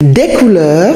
Des couleurs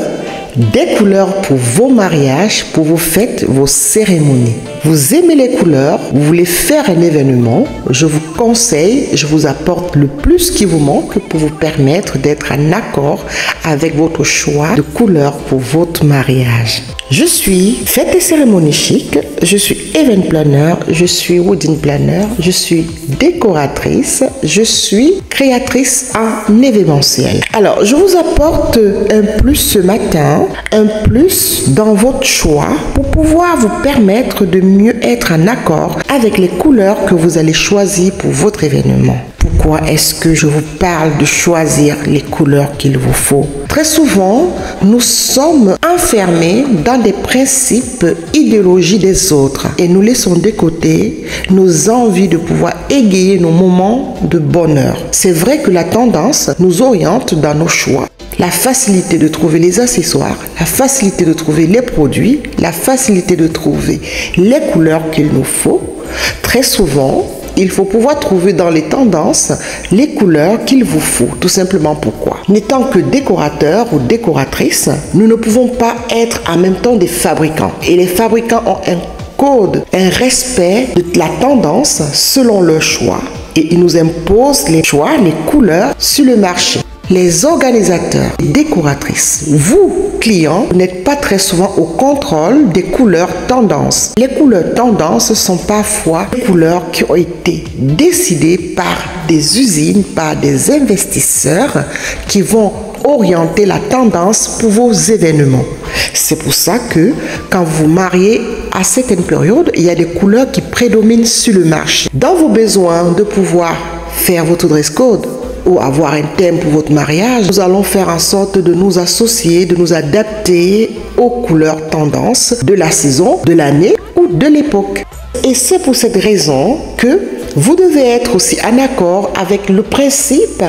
pour vos mariages, pour vos fêtes, vos cérémonies. Vous aimez les couleurs, vous voulez faire un événement, je vous conseille, je vous apporte le plus qui vous manque pour vous permettre d'être en accord avec votre choix de couleurs pour votre mariage. Je suis fête et cérémonie chic, je suis event planner, je suis wedding planner, je suis décoratrice, je suis créatrice en événementiel. Alors, je vous apporte un plus ce matin, un plus dans votre choix pour pouvoir vous permettre de mieux être en accord avec les couleurs que vous allez choisir pour votre événement. Pourquoi est-ce que je vous parle de choisir les couleurs qu'il vous faut? Très souvent, nous sommes enfermés dans des principes, idéologies des autres et nous laissons de côté nos envies de pouvoir égayer nos moments de bonheur. C'est vrai que la tendance nous oriente dans nos choix. La facilité de trouver les accessoires, la facilité de trouver les produits, la facilité de trouver les couleurs qu'il nous faut. Très souvent, il faut pouvoir trouver dans les tendances les couleurs qu'il vous faut. Tout simplement pourquoi? N'étant que décorateur ou décoratrice, nous ne pouvons pas être en même temps des fabricants. Et les fabricants ont un code, un respect de la tendance selon leur choix. Et ils nous imposent les choix, les couleurs sur le marché. Les organisateurs et décoratrices, vous, clients, n'êtes pas très souvent au contrôle des couleurs tendances. Les couleurs tendances sont parfois des couleurs qui ont été décidées par des usines, par des investisseurs qui vont orienter la tendance pour vos événements. C'est pour ça que quand vous mariez à certaines périodes, il y a des couleurs qui prédominent sur le marché. Dans vos besoins de pouvoir faire votre dress code, ou avoir un thème pour votre mariage, nous allons faire en sorte de nous associer, de nous adapter aux couleurs tendances de la saison, de l'année ou de l'époque. Et c'est pour cette raison que vous devez être aussi en accord avec le principe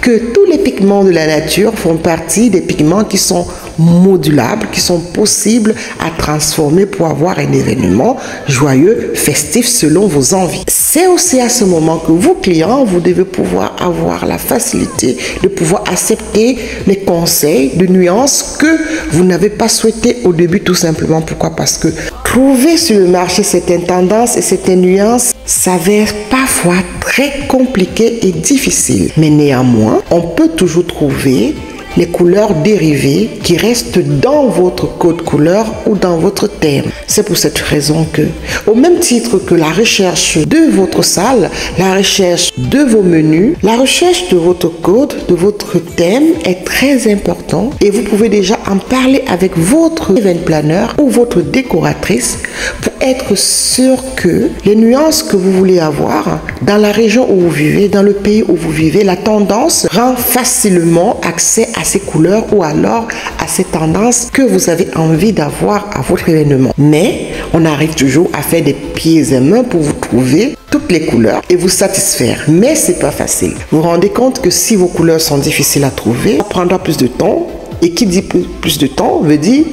que tous les pigments de la nature font partie des pigments qui sont modulables, qui sont possibles à transformer pour avoir un événement joyeux, festif selon vos envies. C'est aussi à ce moment que vous, clients, vous devez pouvoir avoir la facilité de pouvoir accepter les conseils de nuances que vous n'avez pas souhaité au début, tout simplement. Pourquoi? Parce que trouver sur le marché certaines tendances et certaines nuances s'avère parfois très compliqué et difficile. Mais néanmoins, on peut toujours trouver les couleurs dérivées qui restent dans votre code couleur ou dans votre thème. C'est pour cette raison que, au même titre que la recherche de votre salle, la recherche de vos menus, la recherche de votre code, de votre thème est très important et vous pouvez déjà en parler avec votre event planner ou votre décoratrice pour être sûr que les nuances que vous voulez avoir dans la région où vous vivez, dans le pays où vous vivez, la tendance rend facilement accès à ces couleurs ou alors à ces tendances que vous avez envie d'avoir à votre événement. Mais on arrive toujours à faire des pieds et mains pour vous trouver toutes les couleurs et vous satisfaire. Mais c'est pas facile. Vous vous rendez compte que si vos couleurs sont difficiles à trouver, ça prendra plus de temps. Et qui dit plus de temps veut dire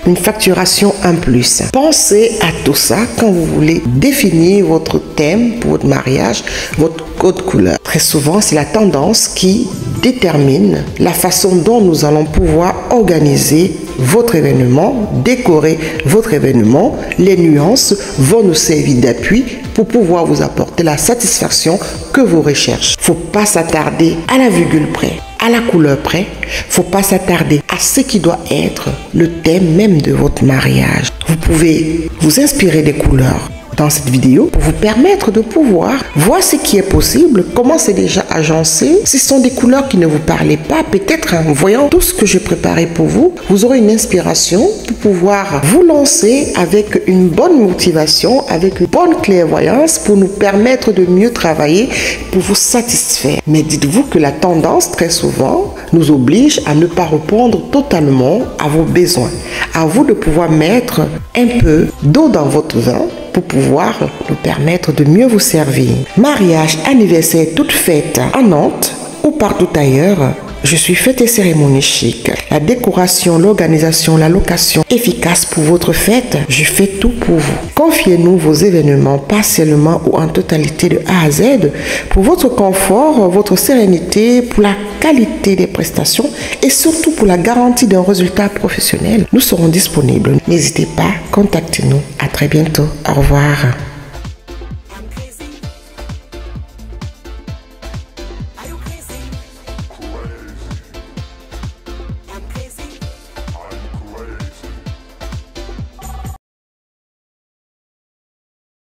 une facturation en plus. Pensez à tout ça quand vous voulez définir votre thème pour votre mariage, votre code couleur. Très souvent, c'est la tendance qui détermine la façon dont nous allons pouvoir organiser votre événement, décorer votre événement. Les nuances vont nous servir d'appui pour pouvoir vous apporter la satisfaction que vous recherchez. Faut pas s'attarder à la virgule près, à la couleur près. Faut pas s'attarder à ce qui doit être le thème même de votre mariage. Vous pouvez vous inspirer des couleurs dans cette vidéo pour vous permettre de pouvoir voir ce qui est possible, comment c'est déjà agencé. Si ce sont des couleurs qui ne vous parlaient pas, peut-être en voyant tout ce que j'ai préparé pour vous, vous aurez une inspiration pour pouvoir vous lancer avec une bonne motivation, avec une bonne clairvoyance pour nous permettre de mieux travailler, pour vous satisfaire. Mais dites-vous que la tendance, très souvent, nous oblige à ne pas répondre totalement à vos besoins. À vous de pouvoir mettre un peu d'eau dans votre vin pour pouvoir nous permettre de mieux vous servir. Mariage, anniversaire, toute fête à Nantes ou partout ailleurs, Je suis fête et cérémonie chic. La décoration, l'organisation, la location efficace pour votre fête. Je fais tout pour vous. Confiez-nous vos événements partiellement ou en totalité de A à Z pour votre confort, votre sérénité, pour la qualité des prestations et surtout pour la garantie d'un résultat professionnel. Nous serons disponibles. N'hésitez pas, contactez-nous. À très bientôt. Au revoir.